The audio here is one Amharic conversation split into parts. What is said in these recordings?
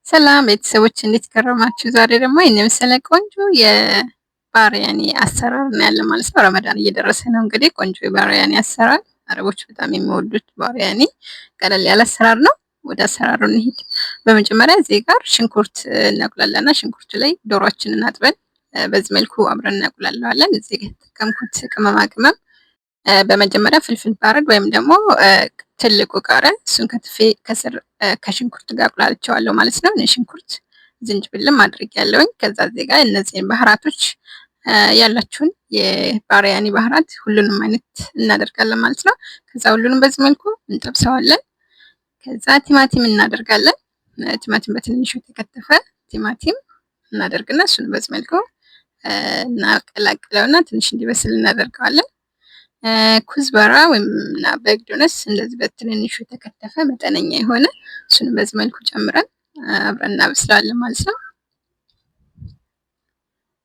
ሰላም ቤተሰቦች እንዴት ከረማችሁ? ዛሬ ደግሞ ይሄን የመሰለ ቆንጆ የባሪያኒ አሰራር እናያለን ማለት ነው። ረመዳን እየደረሰ ነው እንግዲህ ቆንጆ የባሪያኒ አሰራር አረቦች በጣም የሚወዱት ባሪያኒ ቀለል ያለ አሰራር ነው። ወደ አሰራሩ እንሂድ። በመጀመሪያ እዚህ ጋር ሽንኩርት እናቁላላና ሽንኩርቱ ላይ ዶሮአችንን አጥበን በዚህ መልኩ አብረን እናቁላለዋለን። እዚህ ጋር የተጠቀምኩት ቅመማ ቅመም በመጀመሪያ ፍልፍል ባረድ ወይም ደግሞ ትልቁ ቃሪያ እሱን ከትፌ ከስር ከሽንኩርት ጋር አቁላልቼዋለሁ ማለት ነው። ሽንኩርት ዝንጅብልም አድርጌያለሁኝ። ከዛ እዚህ ጋር እነዚህን ባህራቶች ያላችሁን የባሪያኒ ባህራት ሁሉንም አይነት እናደርጋለን ማለት ነው። ከዛ ሁሉንም በዚህ መልኩ እንጠብሰዋለን። ከዛ ቲማቲም እናደርጋለን። ቲማቲም በትንሹ የተከተፈ ቲማቲም እናደርግና እሱን በዚህ መልኩ እናቀላቅለውና ትንሽ እንዲበስል እናደርገዋለን። ኩዝበራ ወይም በግዶነስ እንደዚህ በትንንሹ የተከተፈ መጠነኛ የሆነ እሱን በዚህ መልኩ ጨምረን አብረን እናበስላለን ማለት ነው።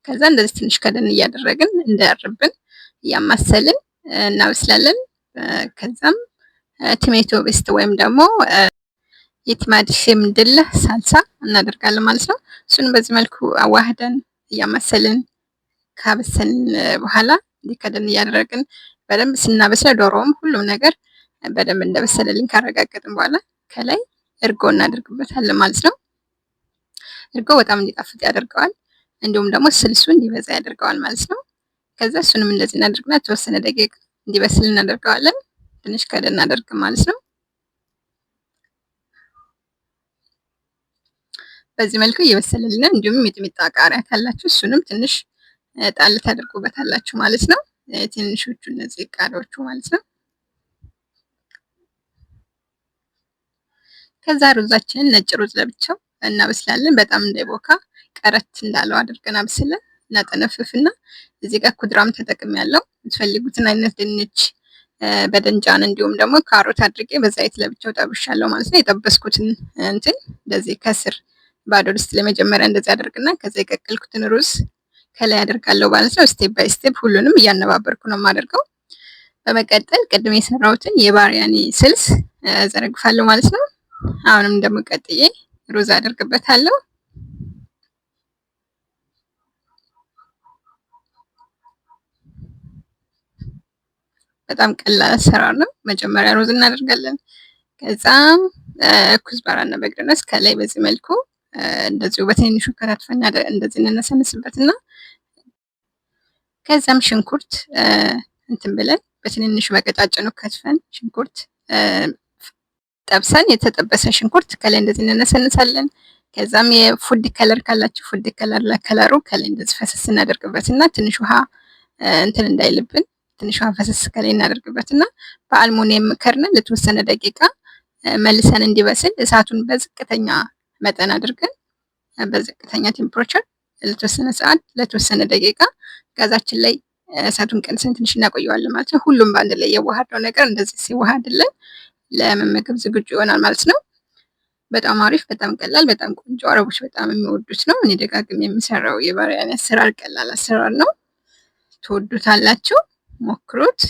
ከዛ እንደዚህ ትንሽ ከደን እያደረግን እንዳያርብን እያማሰልን እናበስላለን። ከዛም ቲሜቶ ፔስት ወይም ደግሞ የቲማቲም ድልህ ሳልሳ እናደርጋለን ማለት ነው። እሱን በዚህ መልኩ አዋህደን እያማሰልን ካበሰልን በኋላ ከደን እያደረግን በደንብ ስናበስለው ዶሮውም ሁሉም ነገር በደንብ እንደበሰለልኝ ካረጋገጥን በኋላ ከላይ እርጎ እናደርግበታለን ማለት ነው። እርጎ በጣም እንዲጣፍጥ ያደርገዋል፣ እንዲሁም ደግሞ ስልሱ እንዲበዛ ያደርገዋል ማለት ነው። ከዛ እሱንም እንደዚህ እናደርግና የተወሰነ ደቂቃ እንዲበስል እናደርገዋለን። ትንሽ ከደን እናደርግ ማለት ነው። በዚህ መልኩ እየበሰለልን ነው። እንዲሁም ሚጥሚጣ ቃሪያ ካላችሁ እሱንም ትንሽ ጣል ታደርጉበታላችሁ ማለት ነው። ትንሾቹ እነዚህ ቃሪያዎቹ ማለት ነው። ከዛ ሩዛችንን ነጭ ሩዝ ለብቻው እናበስላለን። በጣም እንዳይቦካ ቀረት እንዳለው አድርገን አብስለን እናጠነፍፍና እዚህ ጋር ኩድራም ተጠቅሜያለሁ። የምትፈልጉትን አይነት ድንች በደንጃን እንዲሁም ደግሞ ካሮት አድርጌ በዘይት ለብቻው ጠብሻለሁ ማለት ነው። የጠበስኩትን እንትን እንደዚህ ከስር ባዶ ድስት ለመጀመሪያ እንደዚህ አደርግና ከዛ የቀቀልኩትን ሩዝ ከላይ አደርጋለሁ ማለት ነው። ስቴፕ ባይ ስቴፕ ሁሉንም እያነባበርኩ ነው የማደርገው። በመቀጠል ቅድም የሰራሁትን የባሪያኒ ስልስ ዘረግፋለሁ ማለት ነው። አሁንም ደግሞ ቀጥዬ ሩዝ አደርግበታለሁ። በጣም ቀላል አሰራር ነው። መጀመሪያ ሩዝ እናደርጋለን። ከዛም ኩዝባራና በግዶነስ ከላይ በዚህ መልኩ እንደዚሁ በትንሹ ከታትፈን እንደዚህ እንነሰንስበትና ከዛም ሽንኩርት እንትን ብለን በትንንሹ በቀጫጭኑ ከትፈን ሽንኩርት ጠብሰን የተጠበሰ ሽንኩርት ከላይ እንደዚህ እንነሰንሳለን። ከዛም የፉድ ከለር ካላችሁ ፉድ ከለር ለከለሩ ከላይ እንደዚህ ፈሰስ እናደርግበትና ትንሽ ውሃ እንትን እንዳይልብን ትንሽ ውሃ ፈሰስ ከላይ እናደርግበትና በአልሙኒየም ከርነን ለተወሰነ ደቂቃ መልሰን እንዲበስል እሳቱን በዝቅተኛ መጠን አድርገን በዝቅተኛ ቴምፕሬቸር ለተወሰነ ሰዓት ለተወሰነ ደቂቃ ጋዛችን ላይ እሳቱን ቀንሰን ትንሽ እናቆየዋለን ማለት ነው። ሁሉም በአንድ ላይ የዋሃደው ነገር እንደዚህ ሲዋሃድልን ለመመገብ ዝግጁ ይሆናል ማለት ነው። በጣም አሪፍ፣ በጣም ቀላል፣ በጣም ቆንጆ፣ አረቦች በጣም የሚወዱት ነው። እኔ ደጋግሜ የምሰራው የባሪያኒ አሰራር ቀላል አሰራር ነው። ትወዱታላችሁ፣ ሞክሩት።